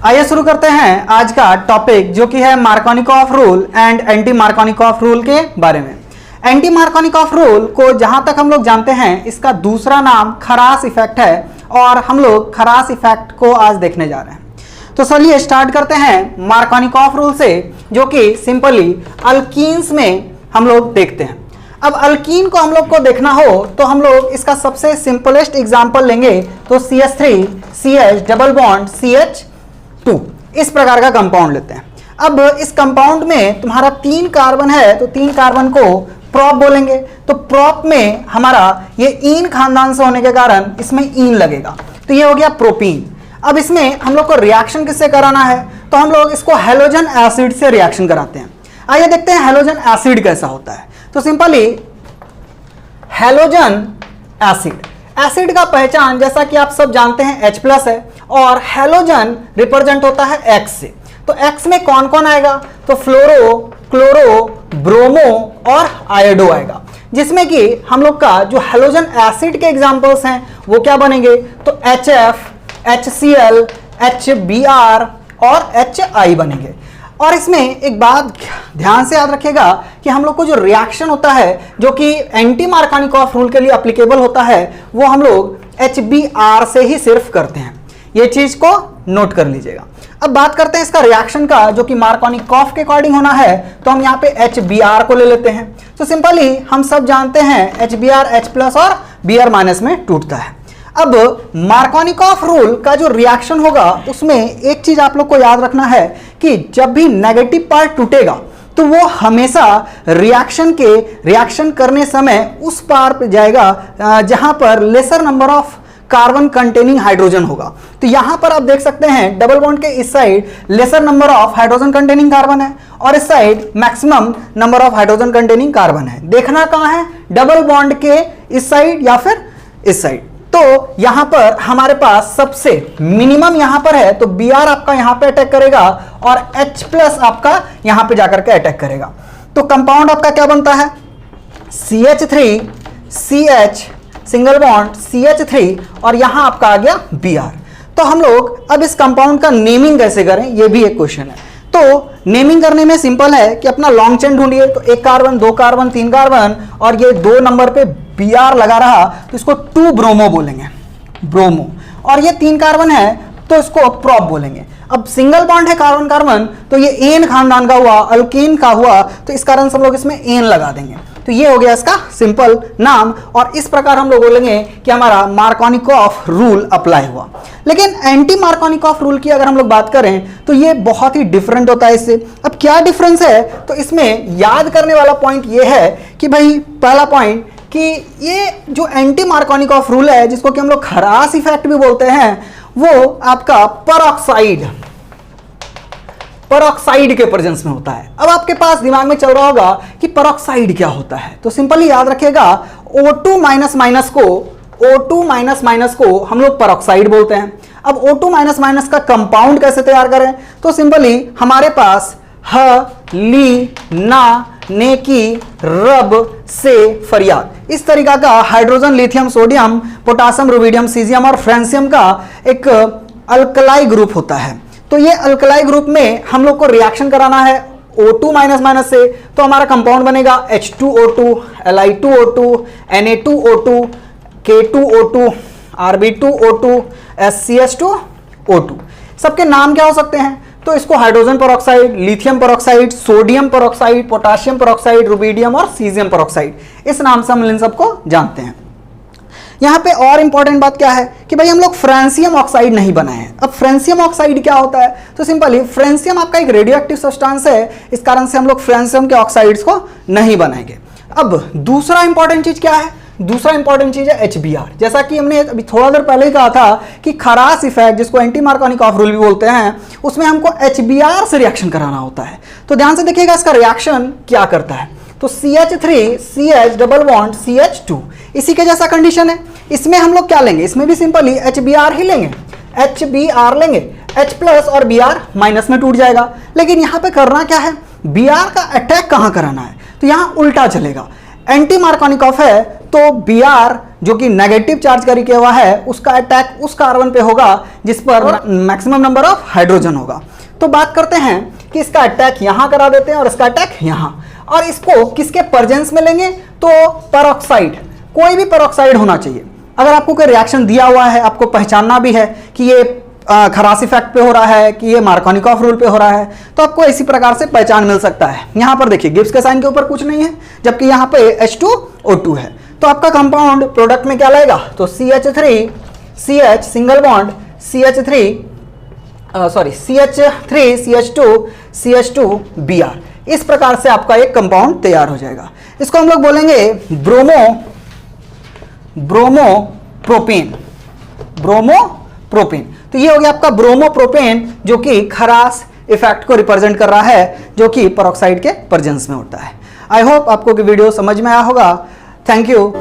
आइए शुरू करते हैं आज का टॉपिक जो कि है Markovnikov rule and anti Markovnikov rule के बारे में। एंटी मार्कोनिकॉफ रूल को जहां तक हम लोग जानते हैं इसका दूसरा नाम खरास इफेक्ट है और हम लोग खरास इफेक्ट को आज देखने जा रहे हैं। तो चलिए स्टार्ट करते हैं मार्कोनिकॉफ रूल से, जो कि सिंपली अल्कीन्स में हम लोग देखते हैं। अब अल्कीन को हम लोग को देखना हो तो हम लोग इसका सबसे सिंपलेस्ट एग्जांपल लेंगे तो CH3 CH double bond CH2 इस प्रकार का कंपाउंड लेते हैं। अब इस कंपाउंड में तुम्हारा 3 कार्बन है तो 3 कार्बन को प्रोप बोलेंगे। तो प्रोप में हमारा ये ईन खानदान से होने के कारण इसमें ईन लगेगा, तो ये हो गया प्रोपीन। अब इसमें हम लोग को रिएक्शन किससे कराना है तो हम लोग इसको हैलोजन एसिड से रिएक्शन कराते हैं। आइए देखते हैं हैलोजन एसिड कैसा होता है। तो सिंपली हैलोजन एसिड का पहचान जैसा कि आप सब जानते हैं H+ है और हैलोजन रिप्रेजेंट होता है X से। तो X में कौन कौन आएगा तो फ्लोरो, क्लोरो, ब्रोमो और आयोडो आएगा, जिसमें कि हम लोग का जो हैलोजन एसिड के एग्जांपल्स हैं वो क्या बनेंगे तो HF, HCl, HBr और HI बनेंगे। और इसमें एक बात ध्यान से याद रखिएगा कि हम लोग को जो रिएक्शन होता है जो कि एंटी मार्कोनिकॉफ रूल के लिए एप्लीकेबल होता है वो हम लोग HBr से ही सिर्फ करते हैं। ये चीज को नोट कर लीजिएगा। अब बात करते हैं इसका रिएक्शन का जो कि मार्कोनिकॉफ के अकॉर्डिंग होना है, तो हम यहाँ पे HBr को ले लेते हैं। तो सिंपली हम सब जानते हैं HBr H+ और Br- में टूटता है। अब मार्कोनिकॉफ रूल का जो रिएक्शन होगा उसमें एक चीज आप लोग को याद रखना है कि जब भी नेगेटिव पार्ट टूटेगा तो वो हमेशा रिएक्शन करने समय उस पार पे जाएगा जहां पर laser number of carbon containing hydrogen होगा। तो यहां पर आप देख सकते हैं डबल बॉन्ड के इस side laser number of hydrogen containing carbon है और इस side maximum number of hydrogen containing carbon है। देखना कहां है, डबल बॉन्ड के इस साइड या फिर इस साइड। तो यहां पर हमारे पास सबसे मिनिमम यहां पर है तो Br आपका यहां पे अटैक करेगा और H+ आपका यहां पे जाकर के अटैक करेगा। तो कंपाउंड आपका क्या बनता है CH3 CH single bond CH3 और यहां आपका आ गया Br। तो हम लोग अब इस कंपाउंड का नेमिंग कैसे करें ये भी एक क्वेश्चन है। तो नेमिंग करने में सिंपल है कि अपना लॉन्ग चेन ढूंढिए। तो 1 कार्बन 2 कार्बन 3 कार्बन और ये 2 नंबर पे Br लगा रहा तो इसको 2 ब्रोमो बोलेंगे, ब्रोमो। और ये 3 कार्बन है तो इसको प्रोप बोलेंगे। अब सिंगल बॉन्ड है कार्बन कार्बन तो ये एन खानदान का हुआ, अल्कीन का हुआ, तो इस कारण से हम लोग इसमें एन लगा देंगे। तो ये हो गया इसका सिंपल नाम और इस प्रकार हम लोग बोलेंगे कि हमारा मार्कोनिकॉफ रूल अप्लाई हुआ। लेकिन एंटी मार्कोनिकॉफ रूल की अगर हम लोग बात करें तो ये बहुत ही डिफरेंट होता है इससे। अब क्या डिफरेंस है तो इसमें याद करने वाला पॉइंट ये है कि भाई पहला पॉइंट कि ये जो एंटी मार्कोनिकॉफ रूल है जिसको कि हम लोग खरास इफेक्ट भी बोलते हैं वो आपका परऑक्साइड के प्रेजेंस में होता है। अब आपके पास दिमाग में चल रहा होगा कि परऑक्साइड क्या होता है, तो सिंपली याद रखिएगा O2- को हम लोग परऑक्साइड बोलते हैं। अब O2- का कंपाउंड कैसे तैयार करें तो सिंपली हमारे पास ह ली ना ने की रब से फरियाद इस तरीका का hydrogen lithium sodium potassium rubidium caesium और फ्रांसियम का एक अल्कलाई ग्रुप होता है। तो ये अल्कलाई ग्रुप में हम लोग को रिएक्शन कराना है O2- से, तो हमारा कंपाउंड बनेगा H2O2 Li2O2 Na2O2 K2O2 Rb2O2 SCH2O2। सबके नाम क्या हो सकते हैं तो इसको hydrogen peroxide, lithium peroxide, sodium peroxide, potassium peroxide, rubidium और सीजियम पेरोक्साइड इस नाम से हम इन सबको जानते हैं। यहाँ पे और इंपॉर्टेंट बात क्या है कि भाई हम लोग फ्रांसियम ऑक्साइड नहीं बनाए हैं। अब फ्रांसियम ऑक्साइड क्या होता है तो सिंपली फ्रांसियम आपका एक रेडियो एक्टिव सब्सटेंस है, इस कारण से हम लोग फ्रांसियम के ऑक्साइड्स को नहीं बनाएंगे। अब दूसरा इंपॉर्टेंट चीज क्या है, दूसरा इंपॉर्टेंट चीज है HBr। जैसा कि हमने अभी थोड़ा देर पहले ही कहा था कि खरास इफेक्ट जिसको एंटी मार्कोनिकॉफ रूल भी बोलते हैं उसमें हमको HBr से रिएक्शन कराना होता है। तो ध्यान से देखिएगा इसका रिएक्शन क्या करता है तो CH3 CH double bond CH2 इसी के जैसा कंडीशन है। इसमें हम लोग क्या लेंगे, इसमें भी सिंपली HBr ही लेंगे, HBr लेंगे, H+ और Br- में टूट जाएगा। लेकिन यहाँ पे करना क्या है, Br का अटैक कहाँ कराना है तो यहाँ उल्टा चलेगा। एंटी मार्कोनिकॉफ है तो Br जो कि नेगेटिव चार्ज कैरी किया हुआ है उसका अटैक उस कार्बन पे होगा जिस पर मैक्सिमम नंबर ऑफ हाइड्रोजन होगा। तो बात करते हैं कि इसका अटैक यहां करा देते हैं और इसका अटैक यहां, और इसको किसके प्रेजेंस में लेंगे, तो पेरोक्साइड, कोई भी पेरोक्साइड होना चाहिए। अगर आपको कोई रिएक्शन दिया हुआ है, आपको पहचानना भी है कि ये खरास इफेक्ट पे हो रहा है कि ये मार्कोनिकॉफ रूल पे हो रहा है, तो आपको इसी प्रकार से पहचान मिल सकता है। यहां पर देखिए गिब्स के साइन के ऊपर कुछ नहीं है, जबकि यहां पे H2O2 है, तो आपका कंपाउंड प्रोडक्ट में क्या लाएगा, तो CH3 CH single bond CH3 CH2 Br, इस प्रकार से आपका एक कंपाउंड तैयार हो जाएगा। इसको हम लोग बोलेंगे ब्रोमोप्रोपेन। तो ये हो गया आपका ब्रोमोप्रोपेन, जो कि खरास इफेक्ट को रिप्रेजेंट कर रहा है, जो कि पेरोक्साइड के प्रेजेंस में होता है। आई होप आपको कि वीडियो समझ में आया होगा। Thank you.